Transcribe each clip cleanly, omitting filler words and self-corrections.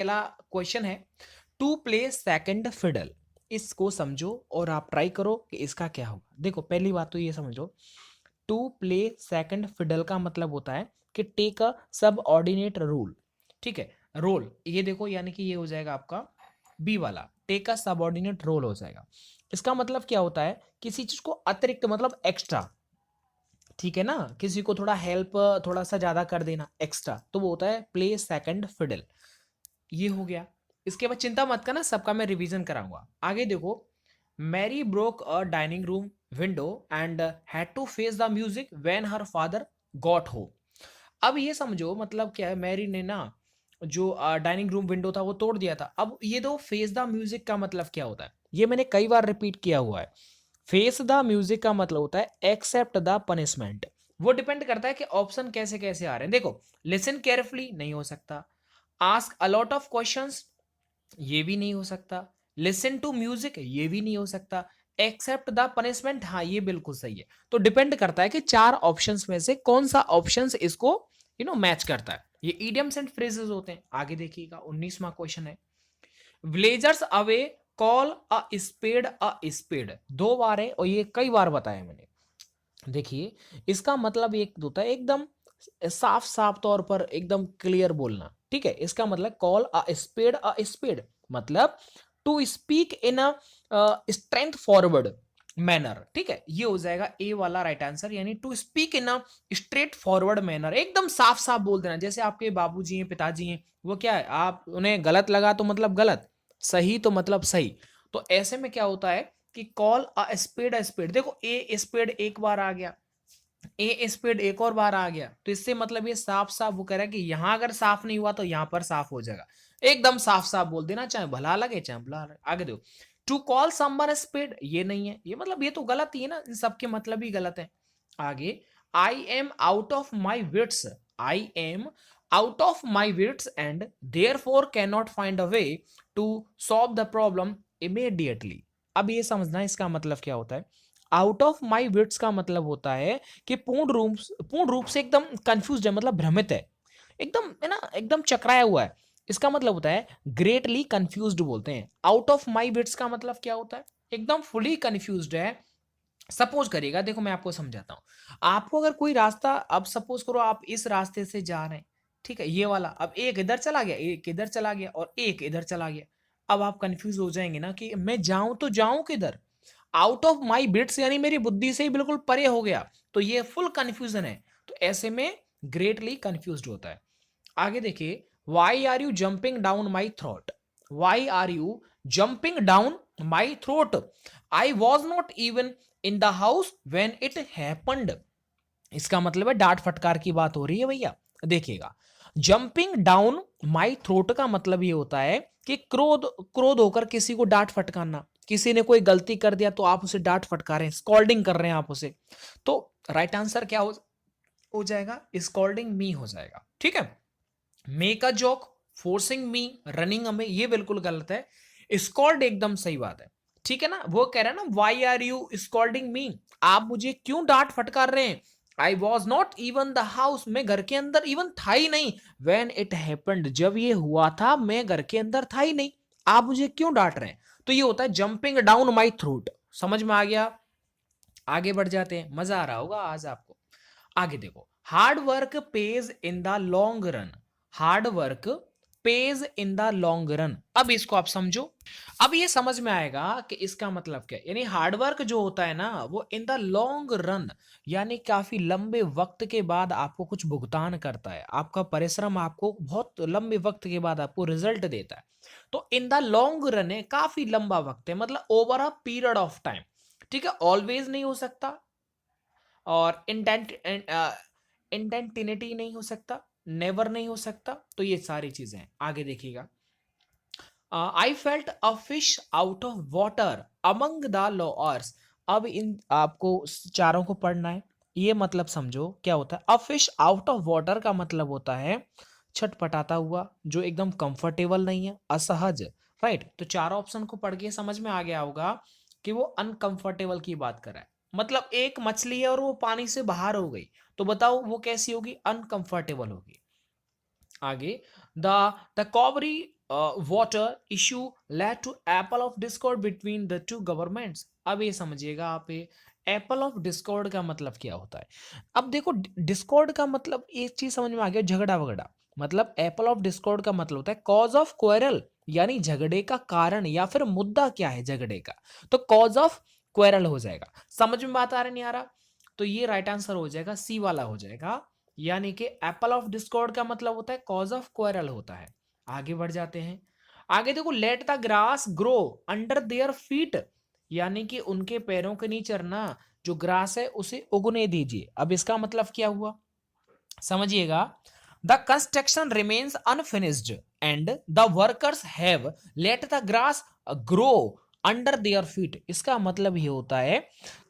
पहला क्वेश्चन है to play second fiddle. इसको समझो और आप ट्राई करो कि इसका क्या होगा। देखो पहली बात तो ये समझो, टू प्ले सेकंड फिडल का मतलब होता है कि टेक अ सब ऑर्डिनेट रोल। ठीक है, रोल ये देखो, यानी कि ये हो जाएगा आपका बी वाला, टेक अ सब ऑर्डिनेट रोल हो जाएगा। इसका मतलब क्या होता है, किसी चीज को अतिरिक्त मतलब एक्स्ट्रा, ठीक है ना, किसी को थोड़ा हेल्प थोड़ा सा ज्यादा कर देना एक्स्ट्रा, तो वो होता है प्ले सेकंड फिडल। ये हो गया। इसके बाद चिंता मत करना, सबका मैं रिवीजन कराऊंगा। आगे देखो, Mary broke a dining room window and had to face the music when her father got home. अब ये समझो मतलब क्या है, मैरी ने ना जो डाइनिंग रूम विंडो था वो तोड़ दिया था। अब ये दो फेस द म्यूजिक का मतलब क्या होता है, ये मैंने कई बार रिपीट किया हुआ है। फेस द म्यूजिक का मतलब होता है एक्सेप्ट द पनिशमेंट। वो डिपेंड करता है कि ऑप्शन कैसे कैसे आ रहे हैं। देखो, लिसन केयरफुली नहीं हो सकता, ask a lot of questions ये भी नहीं हो सकता, लिसन टू म्यूजिक ये भी नहीं हो सकता, एक्सेप्ट द पनिशमेंट हाँ ये बिल्कुल सही है। तो डिपेंड करता है कि चार ऑप्शंस में से कौन सा ऑप्शंस इसको मैच करता है। ये इडियम्स एंड फ्रेजेस होते हैं। आगे देखिएगा, 19वां क्वेश्चन है, villagers away call a spade a spade. दो बार है और ये कई बार बताया मैंने। देखिए, इसका मतलब एक होता है एकदम साफ साफ तौर पर एकदम क्लियर बोलना। ठीक है, इसका मतलब कॉल अ स्पेड मतलब to speak in a strength forward manner. ठीक है, ये हो जाएगा ए वाला राइट आंसर, यानी to speak in a straight forward manner, एकदम साफ साफ बोल देना। जैसे आपके बाबूजी हैं, पिताजी हैं, वो क्या है, आप उन्हें गलत लगा तो मतलब गलत, सही तो मतलब सही। तो ऐसे में क्या होता है कि कॉल अ स्पेड, देखो ए स्पेड एक बार आ गया, ए स्पीड एक और बार आ गया, तो इससे मतलब ये साफ साफ वो कह रहा है कि यहां अगर साफ नहीं हुआ तो यहां पर साफ हो जाएगा। एकदम साफ साफ बोल देना, चाहे भला लगे चाहे बुरा लगे। आगे देखो, टू कॉल समवन स्पीड ये नहीं है, ये मतलब ये तो गलत ही है ना, इन सबके मतलब ही गलत है। आगे, I am out of my wits, I am out of my wits and therefore can not find a way to solve the problem immediately. अब ये समझना इसका मतलब क्या होता है। आउट ऑफ माई विट्स का मतलब होता है कि पूर्ण रूप से एकदम कंफ्यूज है, मतलब भ्रमित है, एकदम है ना, एकदम चकराया हुआ है। इसका मतलब होता है ग्रेटली कंफ्यूज्ड बोलते हैं। आउट ऑफ माई विट्स का मतलब क्या होता है, एकदम फुली कंफ्यूज्ड है। सपोज करिएगा, देखो मैं आपको समझाता हूं। आपको अगर कोई रास्ता, अब सपोज करो आप इस रास्ते से जा रहे हैं, ठीक है, ये वाला, अब एक इधर चला गया, एक इधर चला गया और एक इधर चला गया। अब आप कंफ्यूज हो जाएंगे ना कि मैं जाऊं तो जाऊं किधर। आउट ऑफ माई बिट्स यानी मेरी बुद्धि से ही बिल्कुल परे हो गया, तो ये फुल कंफ्यूजन है। तो ऐसे में ग्रेटली कंफ्यूज्ड होता है। आगे देखिए, why are you jumping down my throat, why are you jumping down my throat, I was not even in the house when it happened. इसका मतलब है डांट फटकार की बात हो रही है भैया। देखिएगा, जंपिंग डाउन माई थ्रोट का मतलब ये होता है कि क्रोध क्रोध होकर किसी को डांट फटकारना। किसी ने कोई गलती कर दिया तो आप उसे डांट फटकारें, स्कॉल्डिंग कर रहे हैं आप उसे। तो राइट आंसर क्या हो जाएगा, स्कॉल्डिंग मी हो जाएगा। ठीक है, make a joke, forcing me, running अमे, ये बिल्कुल गलत है। स्कॉल्ड एकदम सही बात है। ठीक है ना, वो कह रहा है ना, वाई आर यू स्कॉल्डिंग मी, आप मुझे क्यों डांट फटकार रहे हैं। आई was not even the house, मैं घर के अंदर इवन था ही नहीं। वेन इट हैपेंड, जब ये हुआ था मैं घर के अंदर था ही नहीं, आप मुझे क्यों डांट रहे हैं। तो ये होता है जंपिंग डाउन माई थ्रोट। समझ में आ गया। आगे बढ़ जाते हैं, मजा आ रहा होगा आज आपको। आगे देखो, hard work page in the long run, hard work page in the long run. अब इसको आप समझो, अब ये समझ में आएगा कि इसका मतलब क्या है। यानी हार्डवर्क जो होता है ना वो इन द लॉन्ग रन, यानी काफी लंबे वक्त के बाद आपको कुछ भुगतान करता है, आपका परिश्रम आपको बहुत लंबे वक्त के बाद आपको रिजल्ट देता है। तो इन द लॉन्ग रन है, काफी लंबा वक्त है, मतलब over a period of time. ठीक है, ऑलवेज नहीं हो सकता, और इंटेंटिनिटी नहीं हो सकता, नेवर नहीं हो सकता। तो ये सारी चीजें हैं। आगे देखिएगा, I felt a fish out of water among the lawyers. अब इन आपको चारों को पढ़ना है। ये मतलब समझो क्या होता है, अ फिश आउट ऑफ वाटर का मतलब होता है छटपटाता हुआ, जो एकदम कंफर्टेबल नहीं है, असहज। राइट, तो चारों ऑप्शन को पढ़ के समझ में आ गया होगा कि वो अनकंफर्टेबल की बात कर रहा है। मतलब एक मछली है और वो पानी से बाहर हो गई, तो बताओ वो कैसी होगी, अनकंफर्टेबल होगी। आगे, the the Cauvery water issue led to apple of discord between the two governments। अब ये समझिएगा आप, ये एप्पल ऑफ डिस्कॉर्ड का मतलब क्या होता है। अब देखो डिस्कॉर्ड का मतलब एक चीज समझ में आ गया, झगड़ा वगड़ा। मतलब एप्पल ऑफ डिस्कॉर्ड का मतलब होता है कॉज ऑफ क्वेरल, यानी झगड़े का कारण या फिर मुद्दा क्या है झगड़े का, तो कॉज ऑफ क्वेरल हो जाएगा। समझ में बात आ रहा नहीं आ रहा, तो ये राइट आंसर हो जाएगा, सी वाला हो जाएगा। यानी कि एप्पल ऑफ डिस्कॉर्ड का मतलब होता है कॉज ऑफ क्वेरल होता है। आगे बढ़ जाते हैं। आगे देखो, let the grass grow under their feet, यानी कि उनके पैरों के नीचे ना जो ग्रास है उसे उगने दीजिए। अब इसका मतलब क्या हुआ समझिएगा। The construction remains unfinished and the workers have let the grass grow under their feet. इसका मतलब ये होता है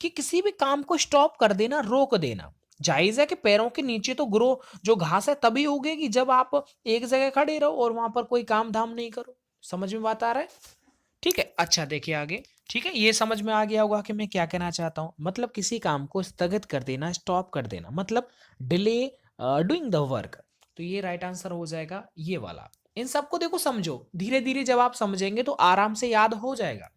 कि किसी भी काम को स्टॉप कर देना, रोक देना। जायज है कि पैरों के नीचे तो ग्रो जो घास है तभी उगेगी जब आप एक जगह खड़े रहो और वहां पर कोई काम धाम नहीं करो। समझ में बात आ रहा है, ठीक है। अच्छा देखिए आगे, ठीक है, ये समझ में आ गया होगा कि मैं क्या कहना चाहता हूं। मतलब किसी काम को स्थगित कर देना, स्टॉप कर देना, मतलब डिले डूइंग द वर्क। तो ये राइट आंसर हो जाएगा ये वाला। इन सबको देखो समझो, धीरे धीरे जब आप समझेंगे तो आराम से याद हो जाएगा।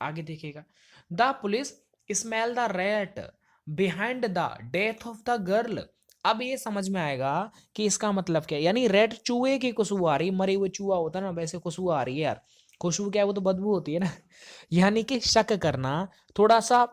आगे देखिएगा, the police smell the rat behind the death of the girl. अब ये समझ में आएगा कि इसका मतलब क्या है। यानी रेड चूहे की खुशबू आ रही, मरे हुए चूहा होता है ना वैसे खुशबू आ रही है यार। खुशबू क्या है, वो तो बदबू होती है ना। यानी कि शक करना, थोड़ा सा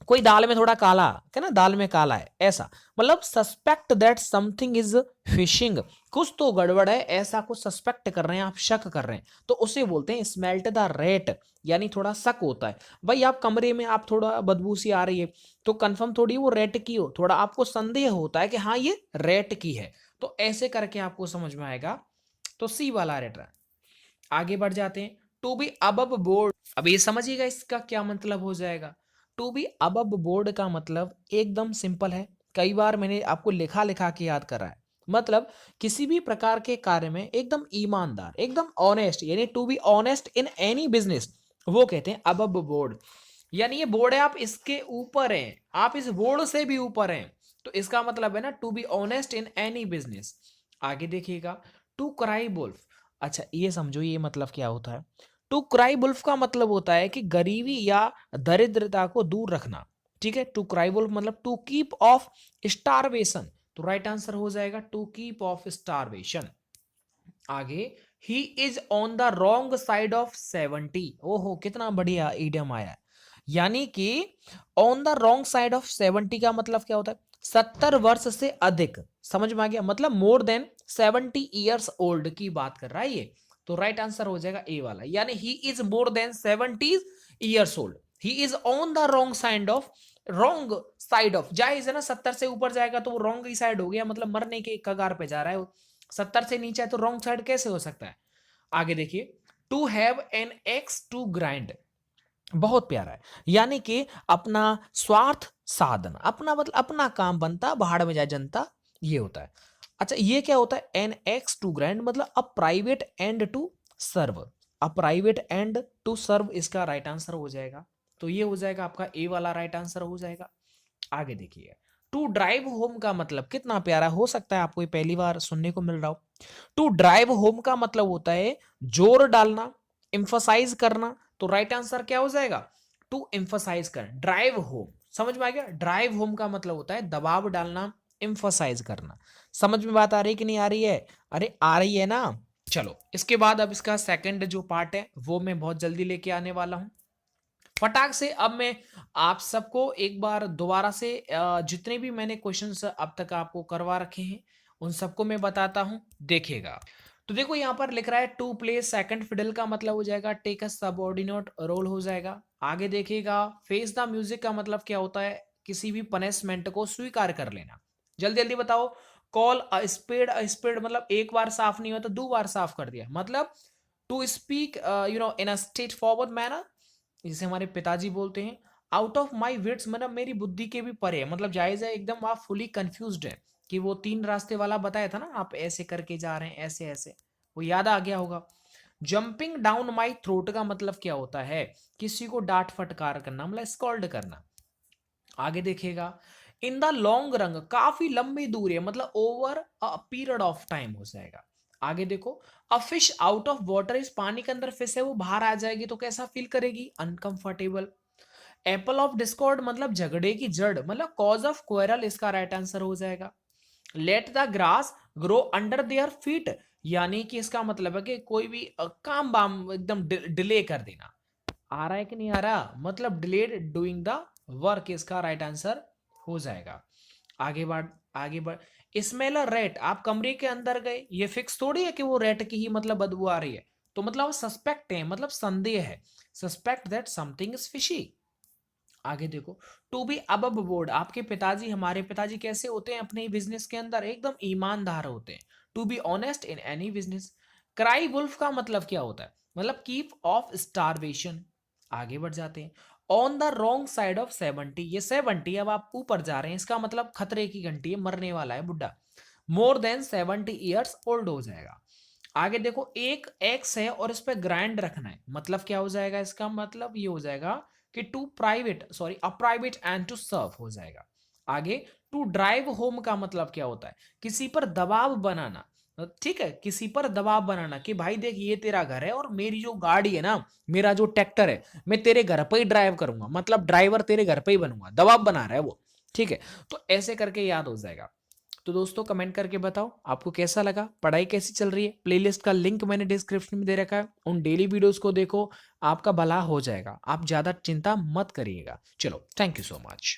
कोई दाल में थोड़ा काला क्या ना, दाल में काला है ऐसा, मतलब suspect that something is fishing, कुछ तो गड़बड़ है ऐसा कुछ सस्पेक्ट कर रहे हैं आप, शक कर रहे हैं, तो उसे बोलते हैं स्मेल्ट द रेट, यानी थोड़ा शक होता है। भाई आप कमरे में आप थोड़ा बदबू सी आ रही है तो कंफर्म थोड़ी वो रेट की हो, थोड़ा आपको संदेह होता है कि हाँ ये रेट की है, तो ऐसे करके आपको समझ में आएगा। तो सी वाला रेट है। आगे बढ़ जाते हैं, टू बी अबव बोर्ड। अब ये समझिएगा इसका क्या मतलब हो जाएगा। टू बी अबव बोर्ड का मतलब एकदम सिंपल है, कई बार मैंने आपको लिखा लिखा के याद करा है। मतलब किसी भी प्रकार के कार्य में एकदम ईमानदार, एकदम ऑनेस्ट, यानी to be honest in any business, वो कहते हैं अबव बोर्ड। यानी ये बोर्ड है, आप इसके ऊपर हैं, आप इस बोर्ड से भी ऊपर हैं, तो इसका मतलब है ना to be honest in any business. आगे देखिएगा, टू क्राई वुल्फ। अच्छा ये समझो ये मतलब क्या होता है। टू क्राई वुल्फ का मतलब होता है कि गरीबी या दरिद्रता को दूर रखना। ठीक है, टू क्राई वुल्फ मतलब टू कीप ऑफ स्टारवेशन, तो राइट आंसर हो जाएगा टू कीप ऑफ स्टारवेशन। आगे, he is on the wrong side of 70। ओहो कितना बढ़िया इडियम आया है। यानी कि on the wrong side of 70 का मतलब क्या होता है, 70 वर्ष से अधिक। समझ में आ गया, मतलब मोर देन 70 ईयर्स ओल्ड की बात कर रहा है ये, तो राइट आंसर हो जाएगा ए वाला। यानी he is more than 70 years old, he is on the wrong side of, जाहिर है ना 70 से ऊपर जाएगा तो वो रॉन्ग ही साइड हो गया, मतलब मरने के कगार पे जा रहा है वो। 70 से नीचे है तो रॉन्ग साइड कैसे हो सकता है। आगे देखिए, to have an axe to grind, बहुत प्यारा है। यानी कि अपना स्वार्थ साधन, अपना मतलब अपना काम बनता भाड़ में जाए जनता, ये होता है। अच्छा ये क्या होता है, एन एक्स टू ग्राइंड मतलब a private end to serve, a private end to serve इसका राइट आंसर हो जाएगा। तो ये हो जाएगा आपका ए वाला राइट आंसर हो जाएगा। आगे देखिए, टू ड्राइव होम का मतलब कितना प्यारा, हो सकता है आपको ये पहली बार सुनने को मिल रहा हो। टू ड्राइव होम का मतलब होता है जोर डालना, इंफोसाइज करना, तो राइट आंसर क्या हो जाएगा, टू इंफोसाइज कर, ड्राइव होम। समझ में आ गया, ड्राइव होम का मतलब होता है दबाव डालना, इंफोसाइज करना। समझ में बात आ रही है कि नहीं आ रही है, अरे आ रही है ना। चलो इसके बाद अब इसका सेकंड जो पार्ट है वो मैं बहुत जल्दी लेके आने वाला हूं फटाक से। अब मैं आप सबको एक बार दोबारा से जितने भी मैंने क्वेश्चंस अब तक आपको करवा रखे हैं उन सबको मैं बताता हूं, देखिएगा। तो देखो यहाँ पर लिख रहा है टू प्ले सेकंड फिडल का मतलब हो जाएगा टेक अ सबऑर्डिनेट रोल हो जाएगा। आगे देखिएगा, फेस द म्यूजिक का मतलब क्या होता है, किसी भी पनिशमेंट को स्वीकार कर लेना। जल्दी जल्दी बताओ। कॉल अ स्पेड मतलब एक बार साफ नहीं हुआ तो दो बार साफ कर दिया, मतलब to speak in a straight forward manner, जिसे हमारे पिताजी बोलते हैं। आउट ऑफ माई विट्स मतलब मेरी बुद्धि के भी परे है, मतलब जायज है एकदम आप फुली कंफ्यूज्ड है कि वो तीन रास्ते वाला बताया था ना, आप ऐसे करके जा रहे हैं ऐसे ऐसे, वो याद आ गया होगा। जंपिंग डाउन माई थ्रोट का मतलब क्या होता है, किसी को डांट फटकार करना, मतलब स्कॉल्ड करना। आगे देखिएगा, इन द लॉन्ग रन काफी लंबी दूरी है, मतलब over a period of time हो जाएगा। आगे देखो, अ फिश आउट ऑफ वाटर, इस पानी के अंदर फिश है वो बाहर आ जाएगी तो कैसा फील करेगी, अनकंफर्टेबल। एप्पल ऑफ डिस्कॉर्ड मतलब झगड़े की जड़, मतलब कॉज ऑफ क्वेरल इसका राइट आंसर हो जाएगा। Let the grass grow under their feet, यानी कि इसका मतलब है कि कोई भी काम बाम एकदम डिले कर देना। आ रहा है कि नहीं आ रहा, मतलब डिलेड डूइंग द वर्क इसका राइट आंसर हो जाएगा। आगे बढ़ स्मेल अ रेट, आप कमरे के अंदर गए, ये फिक्स थोड़ी है कि वो रेट की ही मतलब बदबू आ रही है, तो मतलब सस्पेक्ट है, मतलब संदेह है, suspect that something is fishy. आगे देखो, टू बी अबव बोर्ड, आपके पिताजी, हमारे पिताजी कैसे होते हैं अपने बिजनेस के अंदर, एकदम ईमानदार होते हैं। To be honest in any business. Cry wolf का मतलब क्या होता है, मतलब कीप ऑफ स्टारवेशन। आगे बढ़ जाते हैं, on the wrong side of 70, ये 70 अब आप ऊपर जा रहे हैं, इसका मतलब खतरे की घंटी है, मरने वाला है बुड्ढा। मोर देन 70 ईयर्स ओल्ड हो जाएगा। आगे देखो, एक एक्स है और इस पे ग्राइंड रखना है, मतलब क्या हो जाएगा, इसका मतलब ये हो जाएगा कि to private, sorry a private end to serve हो जाएगा। आगे, टू ड्राइव होम का मतलब क्या होता है, किसी पर दबाव बनाना। ठीक है, किसी पर दबाव बनाना कि भाई देख ये तेरा घर है और मेरी जो गाड़ी है ना, मेरा जो ट्रैक्टर है, मैं तेरे घर पे ही ड्राइव करूंगा, मतलब ड्राइवर तेरे घर पे ही बनूंगा, दबाव बना रहा है वो। ठीक है, तो ऐसे करके याद हो जाएगा। तो दोस्तों कमेंट करके बताओ आपको कैसा लगा, पढ़ाई कैसी चल रही है। प्लेलिस्ट का लिंक मैंने डिस्क्रिप्शन में दे रखा है, उन डेली वीडियोस को देखो, आपका भला हो जाएगा, आप ज्यादा चिंता मत करिएगा। चलो, थैंक यू सो मच।